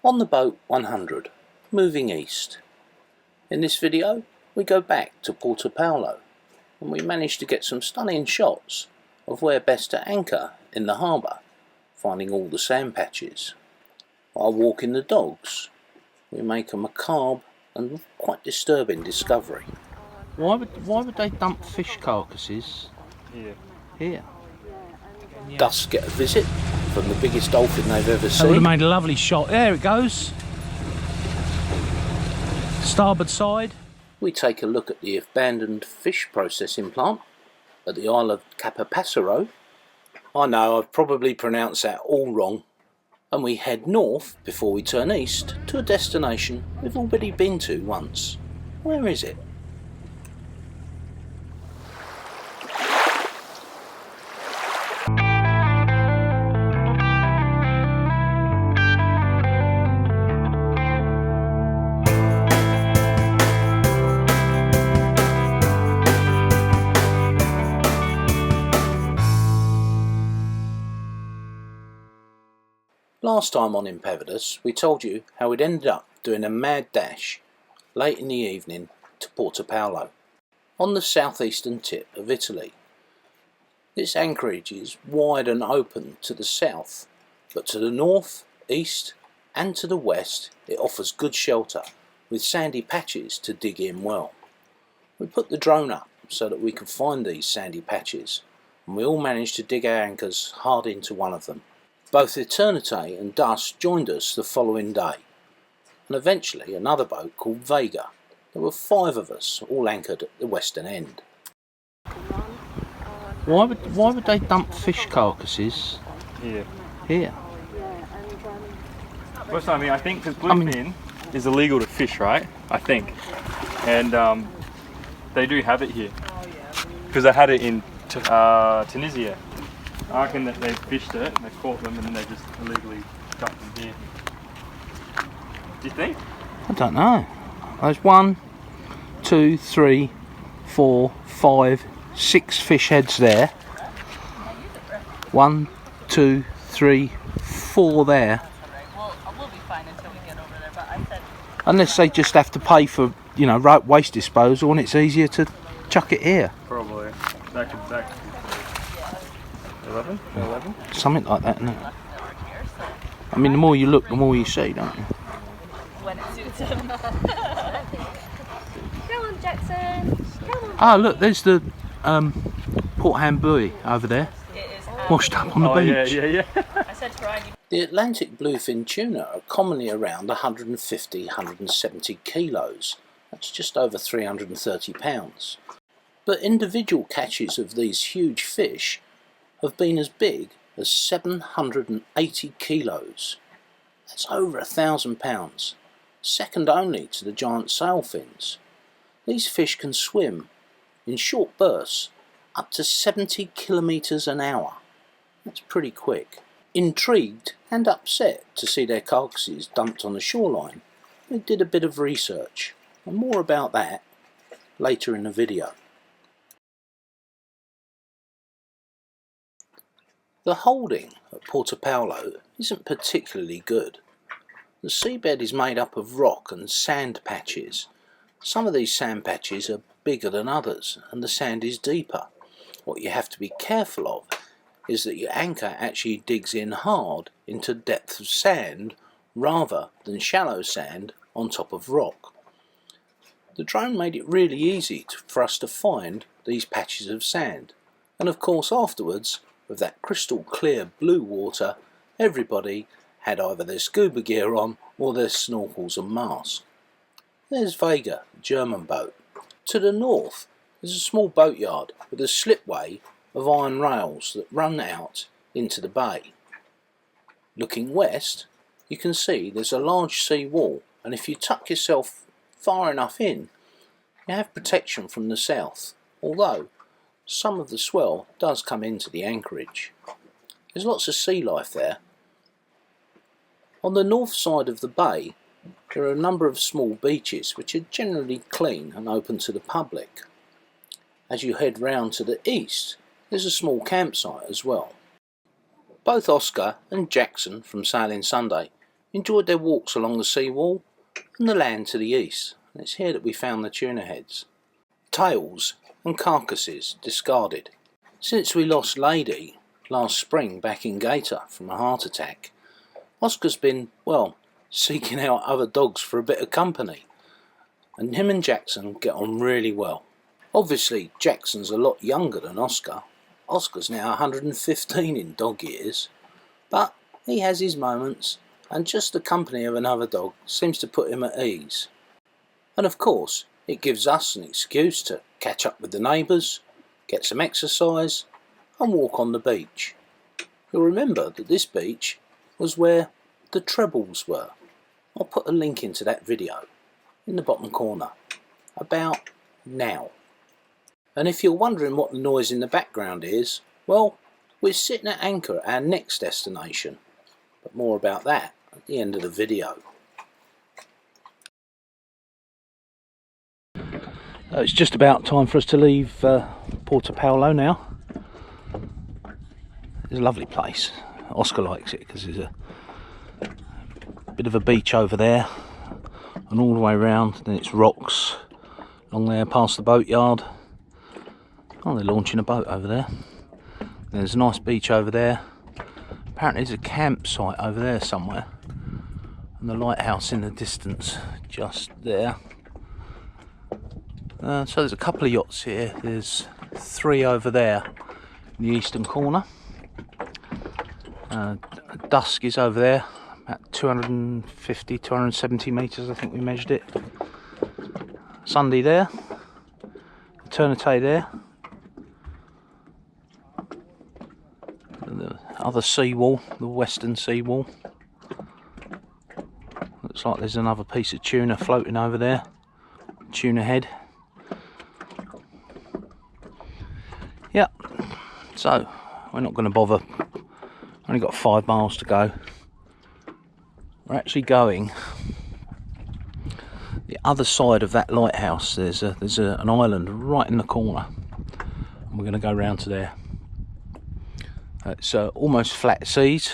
On the boat 100, moving east. In this video we go back to Portopalo and we manage to get some stunning shots of where best to anchor in the harbour, finding all the sand patches. While walking the dogs, we make a macabre and quite disturbing discovery. Why would they dump fish carcasses here? Thus get a visit from the biggest dolphin they've ever seen. That would have made a lovely shot. There it goes. Starboard side. We take a look at the abandoned fish processing plant at the Isle of Capopássero. I know I've probably pronounced that all wrong. And we head north before we turn east to a destination we've already been to once. Where is it? Last time on Impavidus we told you how we'd ended up doing a mad dash late in the evening to Portopalo, on the southeastern tip of Italy. This anchorage is wide and open to the south, but to the north, east and to the west it offers good shelter with sandy patches to dig in well. We put the drone up so that we could find these sandy patches, and we all managed to dig our anchors hard into one of them. Both Eternity and Dust joined us the following day, and eventually another boat called Vega. There were 5 of us, all anchored at the western end. Why would they dump fish carcasses here? Well, I mean, I think because bluefin is illegal to fish, right? I think, and they do have it here because they had it in Tunisia. I reckon that they fished it and they caught them and then they just illegally dumped them here. Do you think? I don't know. There's 1, 2, 3, 4, 5, 6 fish heads there. 1, 2, 3, 4 there. We'll be fine until we get over there, but I said... Unless they just have to pay for, you know, waste disposal and it's easier to chuck it here. Probably. That could 11? 11? Something like that, isn't it? I mean, the more you look, the more you see, don't you? When it suits him. Come on, Jackson. Come on. Ah, look, there's the Port Ham buoy over there. It is Washed up on the beach. Yeah. I said Friday. The Atlantic bluefin tuna are commonly around 150-170 kilos. That's just over 330 pounds. But individual catches of these huge fish have been as big as 780 kilos. That's over 1,000 pounds, second only to the giant sailfins. These fish can swim in short bursts up to 70 kilometres an hour. That's pretty quick. Intrigued and upset to see their carcasses dumped on the shoreline, we did a bit of research, and more about that later in the video. The holding at Portopalo isn't particularly good. The seabed is made up of rock and sand patches. Some of these sand patches are bigger than others and the sand is deeper. What you have to be careful of is that your anchor actually digs in hard into depth of sand rather than shallow sand on top of rock. The drone made it really easy for us to find these patches of sand, and of course afterwards, with that crystal clear blue water, everybody had either their scuba gear on or their snorkels and masks. There's Vega, the German boat. To the north there's a small boatyard with a slipway of iron rails that run out into the bay. Looking west you can see there's a large sea wall, and if you tuck yourself far enough in you have protection from the south, although some of the swell does come into the anchorage. There's lots of sea life there. On the north side of the bay there are a number of small beaches which are generally clean and open to the public. As you head round to the east there's a small campsite as well. Both Oscar and Jackson from Sailing Sunday enjoyed their walks along the seawall and the land to the east, and it's here that we found the tuna heads. Tails and carcasses discarded. Since we lost Lady last spring back in Gator from a heart attack, Oscar's been, well, seeking out other dogs for a bit of company, and him and Jackson get on really well. Obviously Jackson's a lot younger than Oscar. Oscar's now 115 in dog years, but he has his moments, and just the company of another dog seems to put him at ease. And of course it gives us an excuse to catch up with the neighbours, get some exercise and walk on the beach. You'll remember that this beach was where the trebles were. I'll put a link into that video in the bottom corner about now. And if you're wondering what the noise in the background is, well, we're sitting at anchor at our next destination, but more about that at the end of the video. It's just about time for us to leave Portopalo now. It's a lovely place. Oscar likes it because there's a bit of a beach over there and all the way around, then it's rocks along there past the boatyard. Oh, they're launching a boat over there. There's a nice beach over there. Apparently there's a campsite over there somewhere, and the lighthouse in the distance just there. So there's a couple of yachts here. There's 3 over there in the eastern corner. Dusk is over there, about 250, 270 metres I think we measured it. Sunday there, Eternité there. The other seawall, the western seawall. Looks like there's another piece of tuna floating over there. Tuna head. Yeah, so we're not going to bother. Only got 5 miles to go. We're actually going the other side of that lighthouse. There's an island right in the corner, and we're going to go round to there. It's almost flat seas,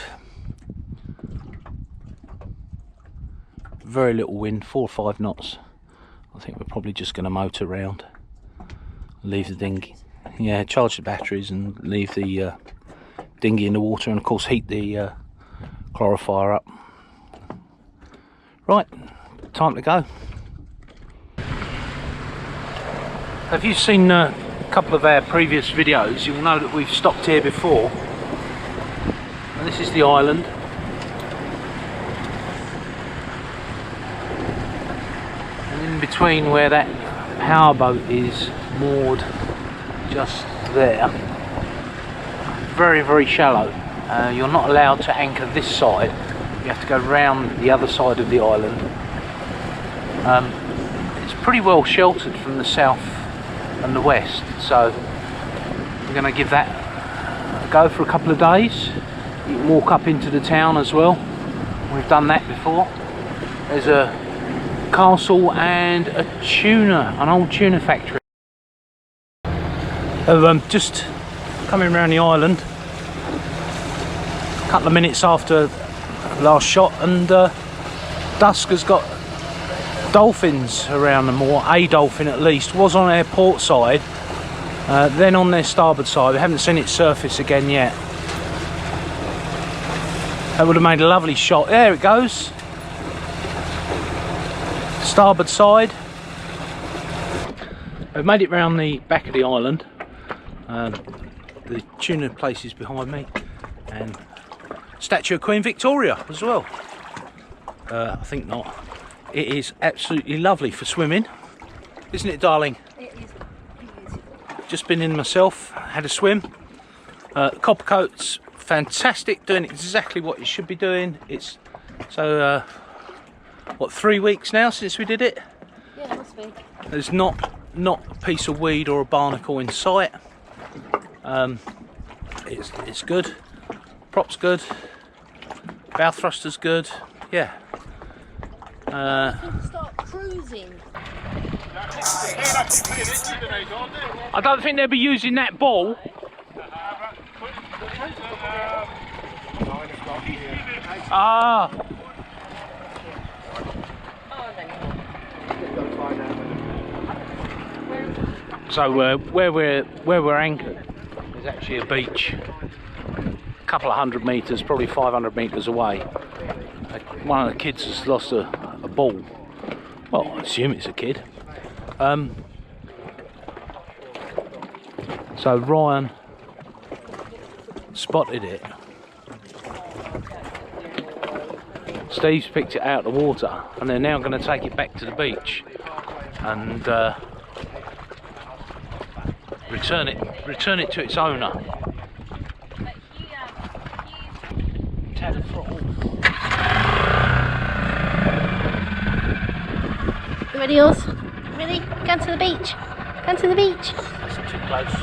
very little wind, 4 or 5 knots. I think we're probably just going to motor round, leave the dinghy, yeah, charge the batteries and leave the dinghy in the water, and of course heat the chlorophore up. Right, time to go. If you've seen a couple of our previous videos, you'll know that we've stopped here before. And this is the island. And in between where that powerboat is moored, just there, very, very shallow. You're not allowed to anchor this side. You have to go round the other side of the island. It's pretty well sheltered from the south and the west, so we're going to give that a go for a couple of days. You can walk up into the town as well. We've done that before. There's a castle and an old tuna factory. Just coming around the island a couple of minutes after last shot, and dusk has got dolphins around them, or a dolphin at least. Was on their port side, then on their starboard side. We haven't seen it surface again yet. That would have made a lovely shot. There it goes. Starboard side. I've made it round the back of the island. The tuna place is behind me, and statue of Queen Victoria as well. I think not. It is absolutely lovely for swimming, isn't it, darling? It is. Just been in myself, had a swim. Copper coat's fantastic, doing exactly what it should be doing. It's so what, 3 weeks now since we did it? Yeah, it must be. There's not a piece of weed or a barnacle in sight. It's good. Prop's good. Bow thruster's good. Yeah. Start cruising. I don't think they'll be using that ball. Ah, So where we're anchored is actually a beach, a couple of 100 metres, probably 500 metres away. One of the kids has lost a ball. Well, I assume it's a kid. So Ryan spotted it. Steve's picked it out of the water, and they're now going to take it back to the beach and return it to its owner. Tad the throttle. You ready, yours? Ready? Go to the beach. Go to the beach. That's too close.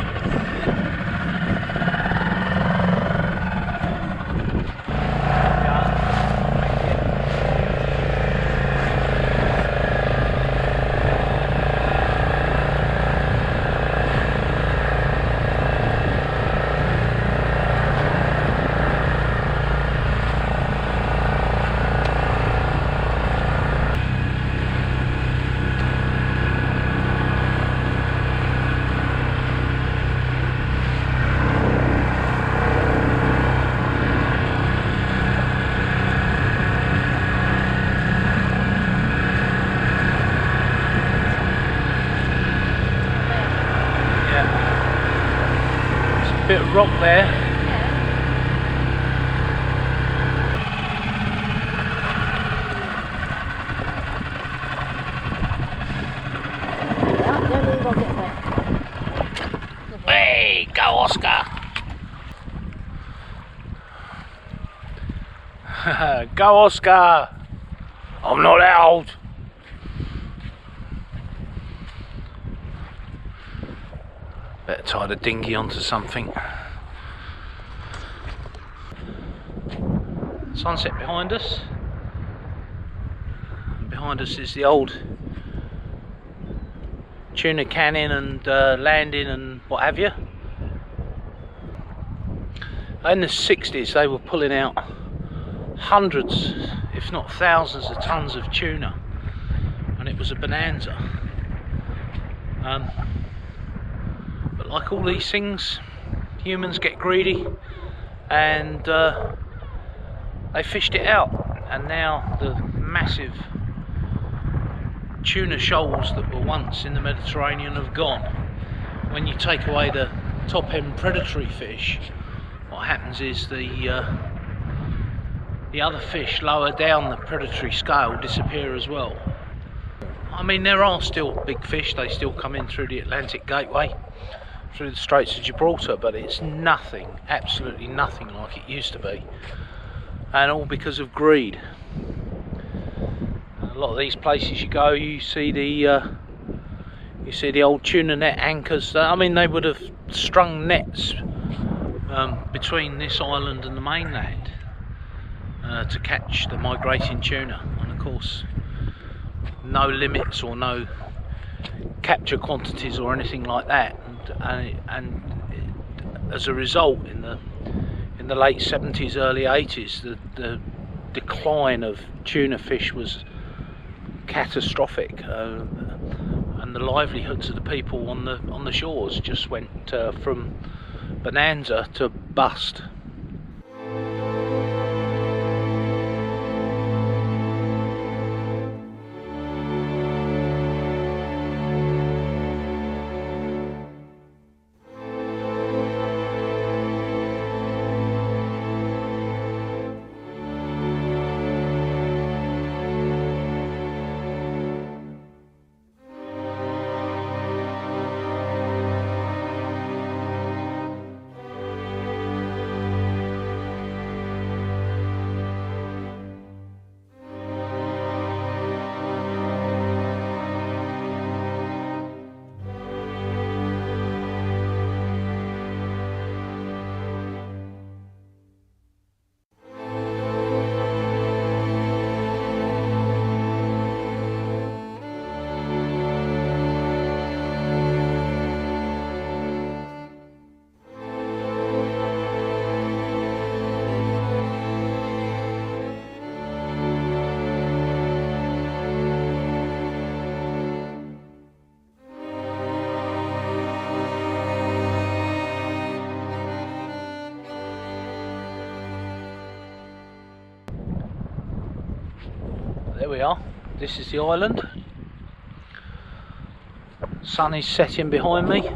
Bit of rock there. Hey, go Oscar! Go Oscar! I'm not out! Better tie the dinghy onto something. Sunset behind us. And behind us is the old tuna canning and landing and what have you. In the 60s they were pulling out hundreds, if not thousands of tons of tuna, and it was a bonanza. But like all these things, humans get greedy and they fished it out, and now the massive tuna shoals that were once in the Mediterranean have gone. When you take away the top end predatory fish, what happens is the other fish lower down the predatory scale disappear as well. I mean, there are still big fish, they still come in through the Atlantic Gateway, through the Straits of Gibraltar, but it's nothing, absolutely nothing like it used to be, and all because of greed. A lot of these places you go, you see the old tuna net anchors. I mean, they would have strung nets between this island and the mainland to catch the migrating tuna, and of course no limits or no capture quantities or anything like that, and as a result in the late 70s, early 80s, the decline of tuna fish was catastrophic, and the livelihoods of the people on the shores just went from bonanza to bust. there we are. This is the island. Sun is setting behind me.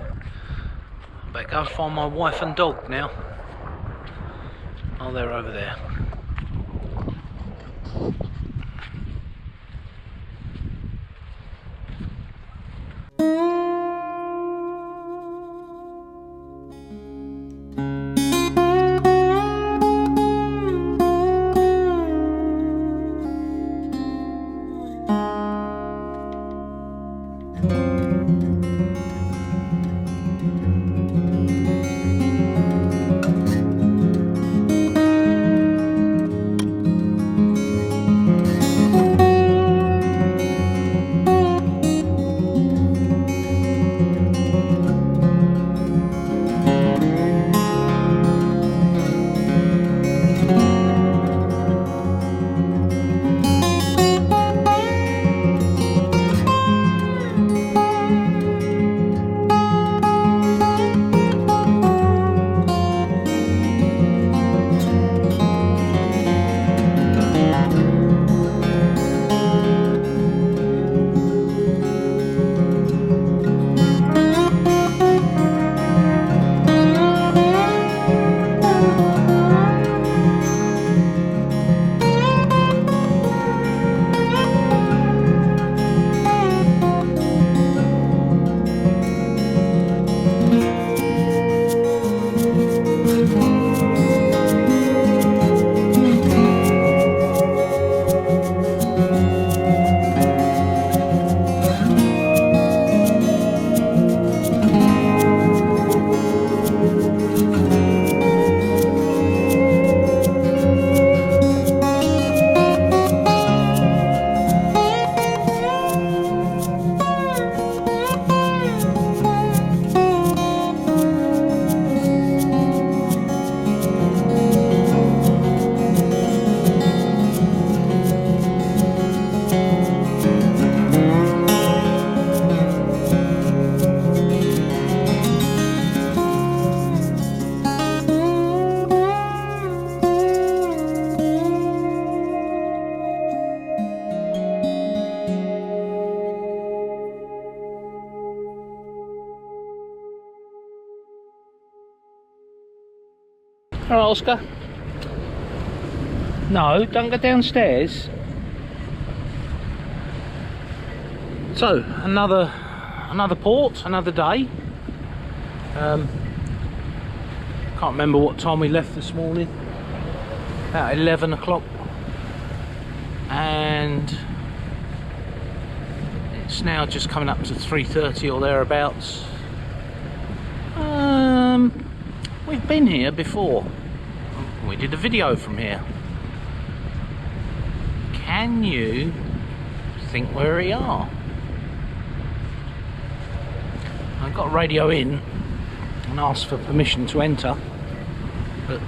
Better go find my wife and dog now. Oh, they're over there. Alright, Oscar. No, don't go downstairs. So, another port, another day. Can't remember what time we left this morning. About 11 o'clock. And it's now just coming up to 3:30 or thereabouts. We've been here before. We did a video from here. Can you think where we are? I got radio in and asked for permission to enter, but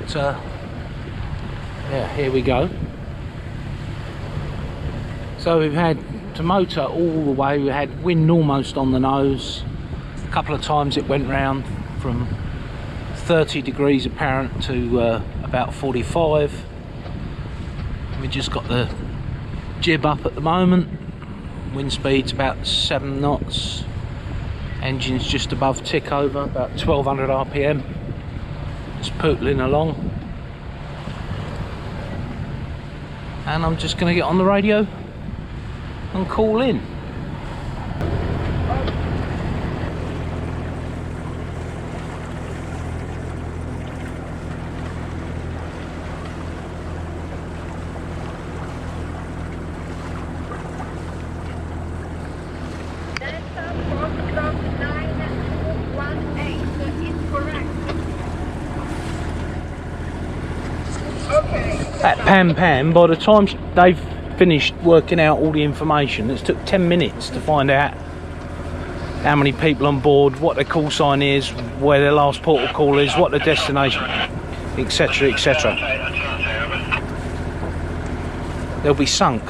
yeah, here we go. So we've had to motor all the way. We had wind almost on the nose. A couple of times it went round from 30 degrees apparent to about 45. We just got the jib up at the moment. Wind speed's about 7 knots. Engine's just above tick over, about 1200 RPM. Just pootling along. And I'm just going to get on the radio and call in. At Pam, by the time they've finished working out all the information, it took 10 minutes to find out how many people on board, what their call sign is, where their last port of call is, what the destination, etc, etc. They'll be sunk.